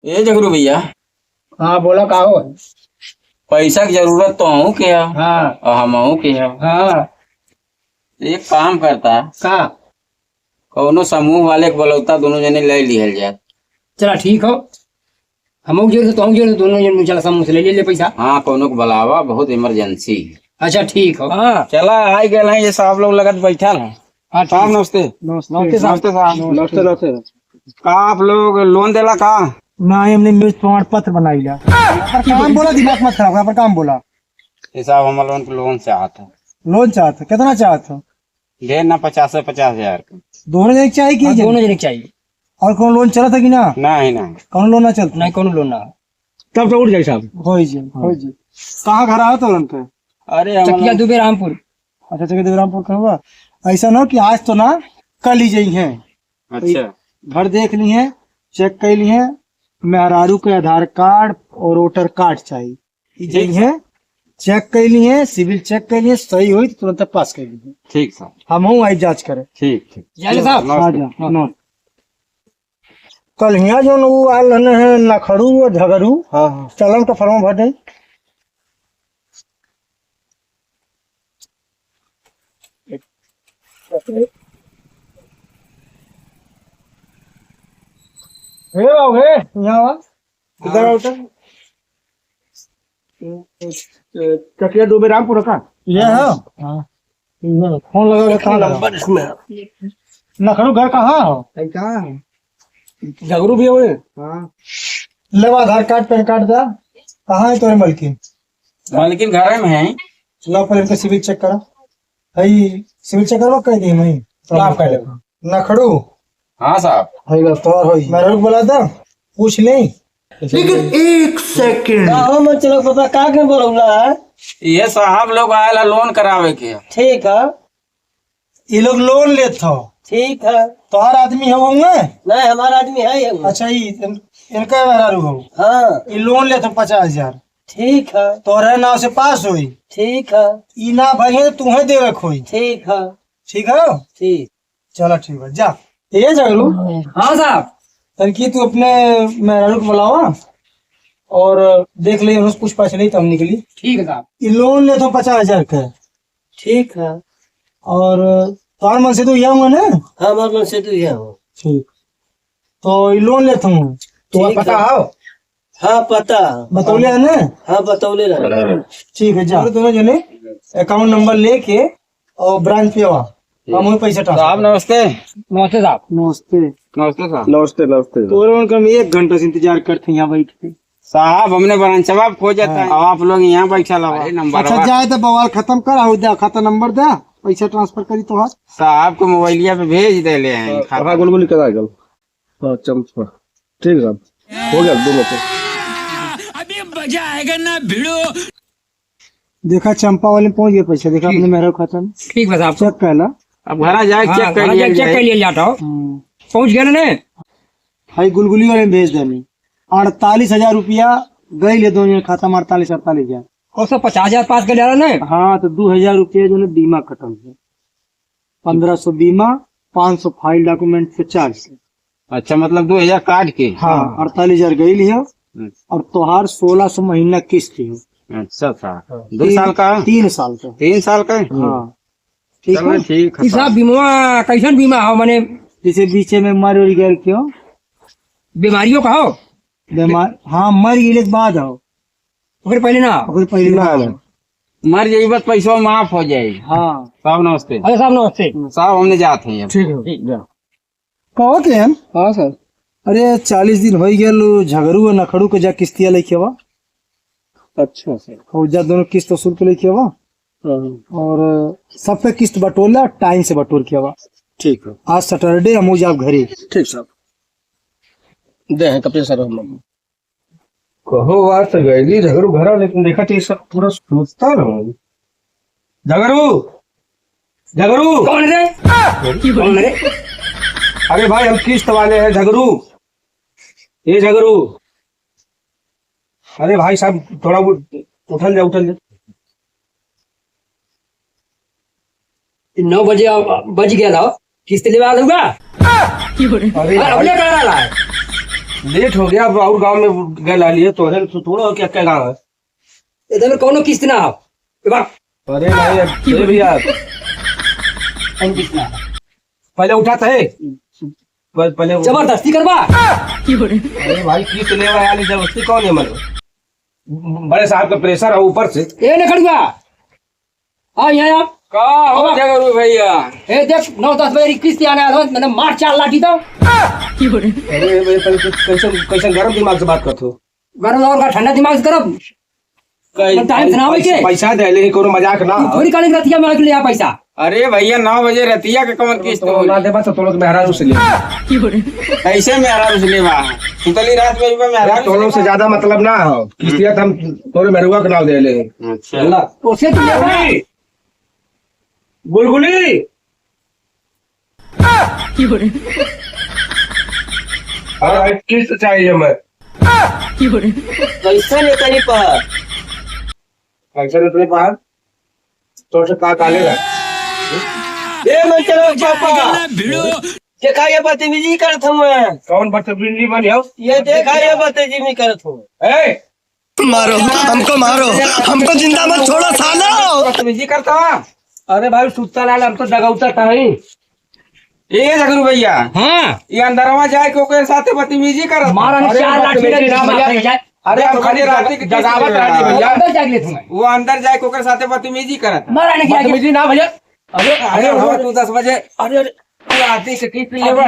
ए जगरू भैया, हाँ बोला का हो। पैसा की जरूरत तो हूँ के है हाँ और हम हूँ के है। हाँ एक काम करता का कौनो समूह वाले के बोलौता दोनों जने ले लिहल जाए। चला ठीक हो। हम जो तो दोनों जन चला समूह से ले पैसा। हाँ कौनो को बुलावा, बहुत इमरजेंसी है। अच्छा ठीक हो। हाँ चला आई गए हैं, ये सब लोग लगत बैठा है। हाँ साहब नमस्ते। नमस्ते नमस्ते साहब। नमस्ते नमस्ते। का आप लोग लोन देला का? ना हमने न्यूज प्रमाण पत्र बनाई ला काम बोला, दिमाग मत खराब कर, पर काम बोला। ये साहब हमारे लोन को लोन से आता लोन चाहते कितना चाहते? ढेर ना 50,000 का। दोनों जने चाहिए कि दोनों जने चाहिए। और कौन लोन चला था कि ना? नहीं नहीं कौन लोन ना चलता? नहीं कौन लोन ना। तब तो उठ जाए साहब। हो जी हो जी। कहाँ घर आया तो लोन पे? अरे चकिया दुबे रामपुर। अच्छा चकिया दुबे रामपुर का हुआ। ऐसा ना कि आज तो ना कल ही जाई है। अच्छा घर देख ली है, चेक कर ली है, मेहरारू के आधार कार्ड और वोटर कार्ड चाहिए जाई है, चेक कर ली है, सिविल चेक कर लिए, सही हुई तो तुरंत पास कर ली। ठीक साहब। हम हूँ आई जांच करे। ठीक ठीक साहब आ नमस्ते। जा नमस्ते। कल हिया जो वो आल है नखड़ू और झगड़ू। हाँ हाँ चलन का फॉर्म भर दे। हे बाबू हे यहाँ किधर आउट चकिया डूबे रामपुर का ये है। हाँ फोन लगा कहाँ नंबर इसमें नखड़ू घर कहाँ हो? कहाँ है झगड़ू भी हुए। हाँ लेवा आधार कार्ड पैन कार्ड दा। कहाँ है तुम्हारे मलकिन? मालकिन घर में है। चलो पहले इनका सिविल चेक करो। भाई सिविल चेक करवा कह दी मई तो आप कह लेगा नखड़ू। हाँ साहब। है बात तो और होई मेरे को बोला था पूछ ले। लेकिन एक सेकंड हां मैं चलो पापा का के बोलौला है। ये साहब लोग आयल है लोन करावे के। ठीक है ये लोग लोन लेत हो। ठीक है तोहर आदमी हो होंगे? नहीं हमारा आदमी है ये। अच्छा ये इनका मेहरारू हो। हाँ ये लोन लेत हो 50,000। ठीक है तोहरे नाव से पास हुई। ठीक है ई ना भरिए तो तुम्हें देवे खोई। ठीक है ठीक है ठीक चलो ठीक है जा ये जगलू। हाँ साहब तनकी तू अपने मेहरारू को बुलावा और देख ले उन्हें कुछ पैसे नहीं तो हम निकली। ठीक है साहब ये लोन ले तो 50,000 का। ठीक है और तुम्हारे मन से तो यह हुआ ना? हाँ हमारे मन से तो यह हो। ठीक तो ये लोन लेता हूँ तो पता है? हाँ पता बतौले है ना? हाँ बतौले रहे। ठीक है जा दोनों जने अकाउंट नंबर लेके और ब्रांच पे आवा हम वही पैसा ट्रांसफर। साहब नमस्ते। नमस्ते साहब। नमस्ते नमस्ते साहब। नमस्ते नमस्ते। तो हम 1 घंटे से इंतजार करते हैं यहाँ बैठ के। साहब हमने ब्रांचवा खो जाता है। अब आप लोग यहाँ बैठा लगा नंबर। अच्छा जाए तो बवाल खत्म करा हो दे खाता नंबर दे पैसा ट्रांसफर करी तो हाथ साहब को मोबाइलिया पे भेज दे ले हैं। हाँ गुलगुली करा गल। हाँ चमच ठीक है हो गया दोनों पे। अभी मजा आएगा ना भिड़ो। देखा चंपा वाले पहुंच गए पैसा देखा अपने मेरा खाता में। ठीक है साहब चेक कहला अब घर जाए चेक कर लिए जाता हो। पहुंच गया ना भाई गुलगुली वाले भेज देनी 48,000 रुपया गई ले दोनों खाता में 48,000 और 50,000 पास कर जा रहा ना। हाँ तो 2,000 रुपया जो बीमा खत्म है 1500 बीमा 500 फाइल डॉक्यूमेंट से चार्ज। अच्छा मतलब 2,000 काट के। हाँ 48,000 गई लिया और तोहार 1600 महीना किस्त है। अच्छा साहब 2 साल का? 3 साल का। 3 साल का? हाँ ठीक है ठीक है साहब। बीमा कैसन बीमा हो मैंने जैसे बीचे में मर उड़ गया क्यों बीमारियों का हो? बीमार हाँ मर गए के बाद हो फिर पहले ना फिर पहले ना मर जाइए बस पैसा माफ हो जाए। हाँ साहब नमस्ते। अरे साहब नमस्ते। साहब हमने जाते हैं। ठीक है कहो के हम। हाँ सर अरे 40 दिन हो गया झगड़ू और नखड़ू के जा किस्तिया लेके आवा। अच्छा सर और जा दोनों किस्त वसूल के लेके आवा और सब पे किस्त बटोला टाइम से बटोर के आवा। ठीक है आज सैटरडे हम जाब घरे। ठीक साहब दे हैं कब सर हम कहो बात तो गई झगड़ू घरा लेकिन देखा तो सब पूरा सोचता रहो। झगड़ू झगड़ू कौन रे? कौन रे? अरे भाई हम किस्त वाले हैं झगड़ू। ये झगड़ू अरे भाई साहब थोड़ा उठल जा 9 बजे बज गया था किस्त लेवा लूंगा। अरे लेट हो गया अब और गांव में गए ला लिए तो थोड़ा क्या क्या गाँव है इधर में कौनो किस्त ना हो अरे नहीं अरे भैया पहले उठाता है पहले जबरदस्ती करबा अरे भाई किस्त ले वाली जबरदस्ती कौन है मतलब बड़े साहब का प्रेशर है ऊपर से ए ने खड़ुआ हाँ यहाँ आप का हो जगरू भैया ए देख 9-10 बजे किस्त आने आया मैंने मार चाल लाठी दो अरे भाई कैसे कैसे गर्म दिमाग से बात करते हो गरम और का ठंडा दिमाग से करब टाइम से ना होई के पैसा दे ले कोनो मजाक ना थोड़ी काली रतिया में ले आ पैसा अरे भैया 9 बजे रतिया के कौन किस्त तो ना देबा तो लोग मेहरारू से ले कैसे मेरा रुसले बा सुतली रात में भी मेरा तो लोग से ज्यादा मतलब ना हो किस्तिया हम तोरे मेहरुआ के नाम दे ले अच्छा अल्लाह उसे तो ले गुलगुली अरे किस्त चाहिए मैं पैसा ले करी पर पैसा इतने पास तो से का कालेगा ए मैं चलो जाएगा भिड़ो देखा ये बदतमीजी करत हूं मैं कौन बदतमीजी बनी हो ये देखा ये बदतमीजी करत हूं ए मारो हमको जिंदा मत छोड़ो सालो। बदतमीजी करता है अरे भाई सुत्ता लाल हम तो दगाउता था ही ए जगरू भैया हां ये अंदरवा जाए के ओकर साथे बदतमीजी करत मारन अरे चार लाठी बदतमीजी ना ना भैया अरे हम खाली रात की जगावत रहनी भैया अंदर जाग ले तुम वो अंदर जाए के ओकर साथे बदतमीजी करत मारा ने क्या बदतमीजी ना भैया अरे अरे हो तू 10 बजे अरे अरे तू आती के किस्त लेबा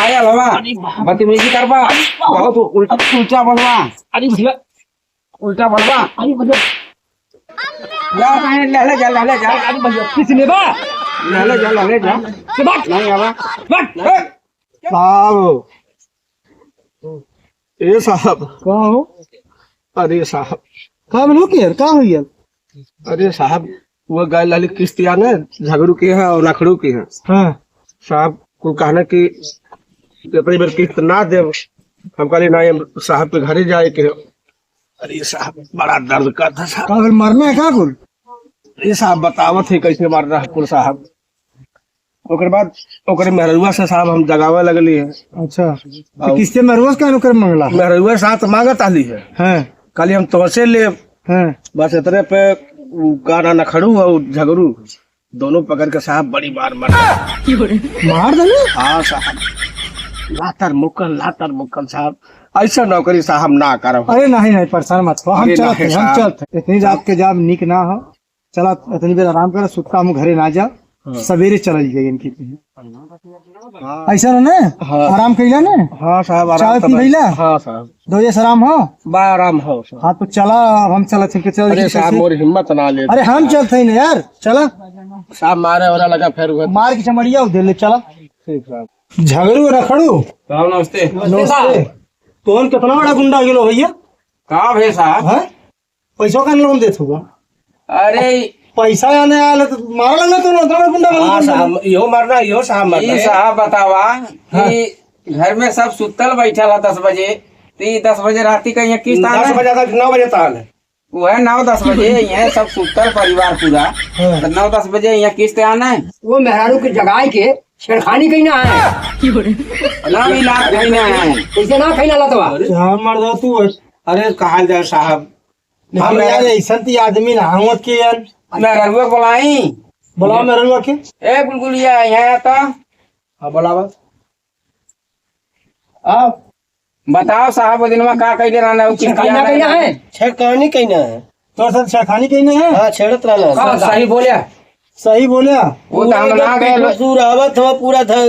आया लवा बदतमीजी करबा बहुत उल्टा बोलवा अरे भैया उल्टा बोलवा अरे भैया ले जा अरे भैया किस ने बा ले जा से बात नहीं आवा बात साहब ए साहब का हो अरे साहब का बोलो के का हो यार अरे साहब वो गाय लाली किस्तिया ने झगड़ू की है और नखड़ू की है हां साहब को कहना कि अपनी बार किस्त ना दे हम कहले ना साहब के घरे जाए के अरे साहब बड़ा दर्द का था साहब का फिर मरना है का कुल ये साहब बतावत है कैसे मार रहा है कुल साहब ओकर बाद ओकर मेहरुआ से साहब हम जगावे लगली है अच्छा तो किससे में रोज का नौकर मंगला मेहरुआ साथ मांगत आली है हैं खाली हम तोसे ले हैं बस इतने पे गाना नखड़ू और झगड़ू दोनों पकड़ के साहब बड़ी बार मार मार दले हाँ साहब लातर मुक्कल साहब ऐसा नौकरी साहब ना करो अरे नहीं परेशान मत हो हम अरे चलते नहीं हम साहब। चलते इतनी रात के जाब निक ना हो चला इतनी देर आराम कर सुत्ता हम घरे ना जा सवेरे चल जाइए इनकी ऐसा ना हाँ। आराम कइला ने हाँ साहब चाय पी लैला? हाँ साहब दो ये आराम हो बा आराम हो साहब। हाँ तो चला हम चला के चल अरे साहब मोरी हिम्मत ना ले अरे हम चलते हैं ना यार चला साहब मारे वाला लगा फिर हुआ मार की चमड़िया दे ले चला ठीक साहब झगड़ू रखड़ू साहब नमस्ते नमस्ते तोहन कितना बड़ा गुंडा गिलो भैया का भे साहब हैं पैसों का लोन देत होगा अरे पैसा आने आया तो मारा लगना तो उतना गुंडा हाँ बना साहब यो मारना यो साहब मारना ये साहब बतावा कि घर में सब सुतल बैठल है 10 बजे तो 10 बजे रात का यहाँ किस्त 10 आना बजे तक 9 बजे तक वो है 9-10 बजे यहाँ सब सुतल परिवार पूरा तो 9-10 बजे यहाँ किस्त आना है वो मेहरारू के जगाए के छेड़खानी कहीं ना है ना इलाज कहीं ना है कैसे ना कहीं ना लतवा हाँ मर्द तू अरे कहा जाए साहब हम यार ऐसा ती आदमी ना हम के यार मैं रघुआ बोलाई बोला मेरे रुआ के ए बुलबुलिया यहाँ तो हाँ बोला बस आप बताओ साहब वो दिनवा का कहीं रहना है छेड़खानी कहीं ना है छेड़खानी कहीं ना है तो सर छेड़खानी कहीं ना है हाँ छेड़त रहना हाँ, सही बोलिया सही बोलिया वो तो हम ना गए सूरावत हम पूरा था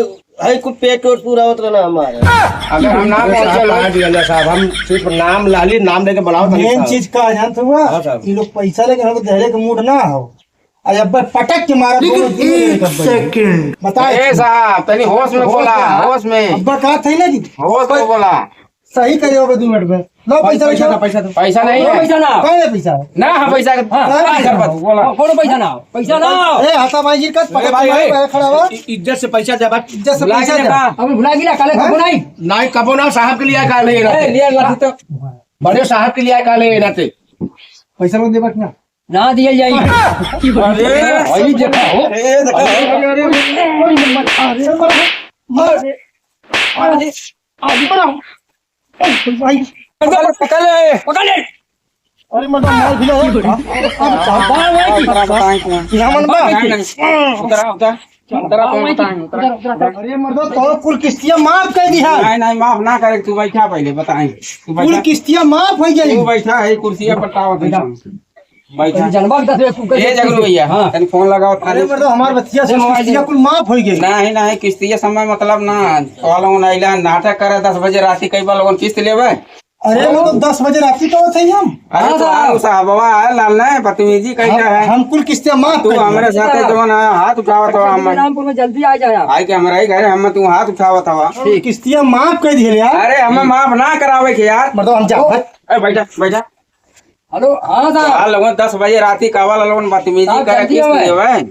है कुछ पेट और सूरावत रहना हमारे अगर हम ना पहुंचे साहब हम सिर्फ नाम लाली नाम लेके बुलाओ मेन चीज का जानते हुआ हाँ साहब। ये लोग पैसा लेके हमको दहरे के मूड ना हो अरे अब पटक के मारा सेकंड बता ए साहब तनी होश में बोला होश में अब्बा कहा था ना कि होश में बोला सही करे होगा 2 मिनट में लो पैसा रखो पैसा नहीं है पैसा ना कहाँ है पैसा ना हाँ पैसा बोला कौन पैसा ना पैसा ना ए हाथा भाई जी का पटक भाई, के मारा खड़ा हुआ इज्जत से पैसा दे बात इज्जत से बुला पैसा के दे देखा। अब भुला गिला काले कबो नहीं नहीं कबो ना साहब के लिए का ले ए, लिया लाठी तो बड़े साहब के लिए का ले नाते पैसा लोग देबा ना ना दिया जाए अरे देखा हो अरे आगे बढ़ाओ भाई। पकड़ ले पकड़ ले अरे मतलब मार भी क्या मन बा उतरा उतरा उतरा उतरा अरे मर्दो तो कुल किस्तियां माफ कर दी है। नहीं नहीं माफ ना करे, तू बैठा पहले बताएं, तू कुल बैठा, किस्तियां माफ हो गई। तू बैठा है कुर्सिया पर टावा बैठा जनवा 10 रुपए ये जगलू भैया। हाँ तनी फोन लगाओ अरे मर्दो हमार बच्चिया से किस्तियां कुल माफ हो गई। नहीं नहीं किस्तिया समय मतलब ना तो लोगन आइला नाटक करे 10 बजे राती कई बार लोगन किस्त लेवे। अरे वो तो 10 बजे रात्रि को थे हम। अरे तो आओ साहब बाबा लाल ने बदतमीजी कैसा है। हम कुल किस्तियां माफ तू कर दी। हमारे साथ जो ना हाथ उठावा तो हम रामपुर में जल्दी आ जाए आप। आई के हमारा ही घर हम तू हाथ उठावा था। किस्तियां माफ कर दी यार। अरे हमें माफ ना करावे के यार। मर्दो हम जाओ ए बैठा बैठा हेलो हाँ साहब हां लोगन 10 बजे राती कावा लोगन बदतमीजी साहब, करे जल्दी किस्त आवे। लेवे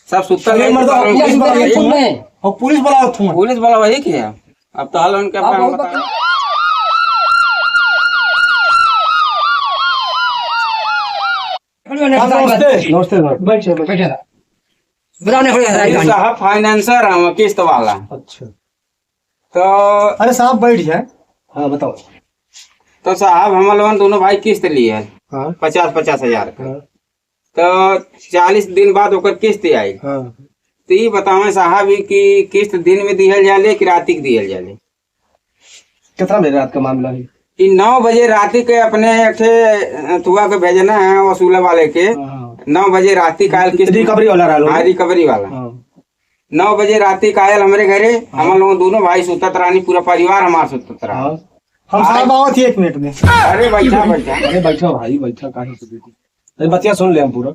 सब सुतल अरे है। मर्दो पुलिस बुलाओ में और पुलिस बुलाओ तुम। पुलिस वाला वही किया अब तो हाल उनके आप पास बहुत बता नमस्ते नमस्ते बैठे बैठे बताने पड़ेगा साहब फाइनेंसर हम किस्त वाला। अच्छा तो अरे साहब बैठ जाए। हाँ बताओ। तो साहब हम लोगन दोनों भाई किस्त लिए हाँ 50-50 हजार का। हाँ तो 40 दिन बाद ओकर किस्त आई। हाँ तो ये बतावे साहब कि किस्त दिन में दिहल जाले कि राती के दिहल जाले। कितना बजे रात का मामला है? कि 9 बजे राती के अपने एक तुआ के भेजना है वसूले वाले के। 9 बजे राती कायल किस्त रिकवरी वाला रहा हाँ रिकवरी वाला। हाँ 9 बजे राती कायल हमारे घरे हम लोग दोनों भाई सुतत रानी पूरा परिवार हमारा सुतत रहा। हाँ हम साहब आओ थी 1 मिनट में। अरे बैठा बैठा अरे बैठो भाई बैठा काहे से बेटी। अरे बतिया सुन ले हम पूरा।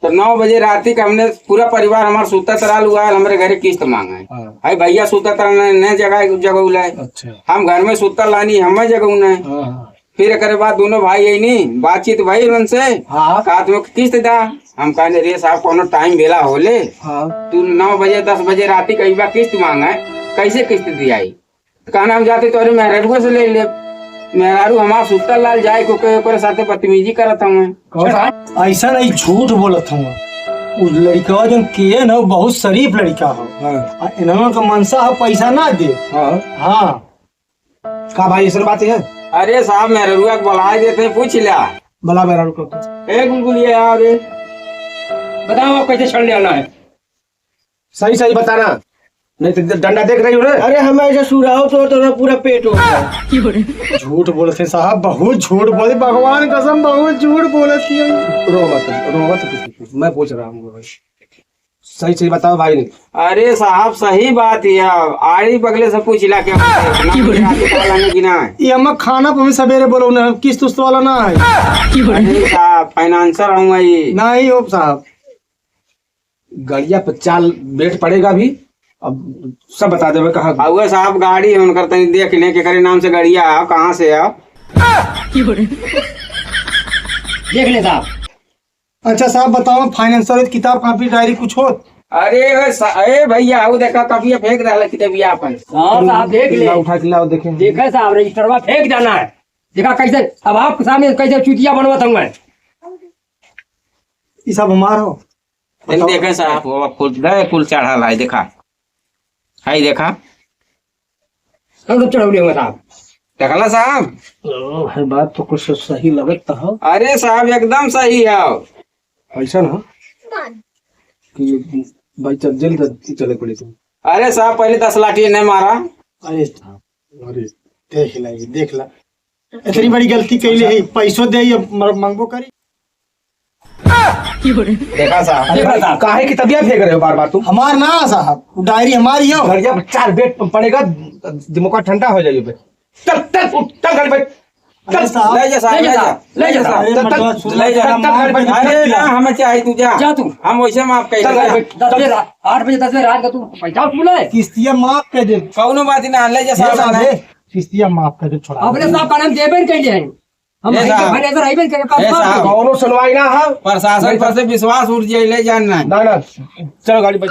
तो 9 बजे राती का हमने पूरा परिवार हमारा सुतत रहा हुआ है हमारे घरे किस्त मांगा है। हाँ भाई भैया सुतत रहा न जगह उलाए अच्छा हम घर में सुतल लानी हमें जगह उन्हें। हाँ फिर एक बाद दोनों भाई आई नहीं बातचीत भाई उनसे हाँ कहा तुम किस्त दा। हम कहने रे साहब कोनो टाइम बेला होले हाँ तू 9 बजे 10 बजे राती कई बार किस्त मांगा है कैसे किस्त दियाई। कहना हम जाते तो अरे मेहरारू से ले मेहरारू हमार सुतल लाल जाए को साथे बदतमीजी करत हूँ। ऐसा नहीं झूठ बोलत हूँ। उस लड़का जो किए ना बहुत शरीफ लड़का हो। हाँ इन्होंने का मनसा है पैसा ना दे। हाँ हाँ का भाई ऐसा बात है। अरे साहब मेहरारू बुला देते हैं पूछ लिया भला मेरा रुको एक गुलगुलिया यार बताओ आप कैसे छड़ लेना है। सही सही बताना नहीं तो डंडा देख रही हो ना। अरे हमें ऐसे सुराहो तो पूरा पेट हो गया। झूठ बोलते साहब बहुत झूठ बोले भगवान कसम बहुत झूठ बोलती है। रो मत मैं पूछ रहा हूँ भाई सही सही बताओ भाई। अरे साहब सही बात है आड़ी बगले से पूछ ला क्या कि ना ये हम खाना पे सवेरे बोलो ना किस्त उस्त वाला ना है। अरे साहब फाइनेंसर हूँ ये नहीं हो साहब गाड़िया पे चाल बेट पड़ेगा भी अब सब बता देवे कहाँ। हुआ साहब गाड़ी है उनकर तनी देख ले के करे नाम से गाड़िया आओ कहाँ से आओ देख ले साहब। अच्छा साहब बताओ फाइनेंसर किताब कॉपी डायरी कुछ हो। अरे भैया वो देखा कभी फेंक डाला किताबिया अपन। हाँ साहब देख ले उठा के लाओ देखें। देखा साहब रजिस्टर में फेंक जाना है। देखा कैसे अब आपके सामने कैसे चुतिया बनवा था मैं। ये सब हमारा हो। देखे साहब वो फुल चढ़ा है देखा है देखा हम सब चढ़ौले हुए साहब। देखला साहब बात तो कुछ सही लगता है। अरे साहब एकदम सही है ऐसा ना कि भाई जल्दी चले पड़े तुम। अरे साहब पहले 10 लाठी नहीं मारा। अरे साहब अरे देख ला इतनी बड़ी गलती कैले है पैसों दे मांगबो करी। देखा साहब काहे की तबियत फेंक रहे हो बार बार तुम। हमार ना साहब डायरी हमारी है। घड़िया 4 बेट पड़ेगा दिमाग ठंडा हो जाएगा। चल चल चल गाड़ी पे ले जा साहब ले जा साहब अरे ना हमें चाहिए तू जा तू हम वैसे माफ कर 8 बजे 10 बजे रात का तू पैसा बोले किस्तियां माफ कर दे। कौनो बात ना ले जा साहब किस्तियां माफ कर दे छोड़ा। अपने साहब का नाम देबेन कैले हैं हम मैनेजर आइबेन करे काम कौनो सुनवाई ना है। प्रशासन पर से विश्वास उठ जाए ले जाना ना चलो गाड़ी पे।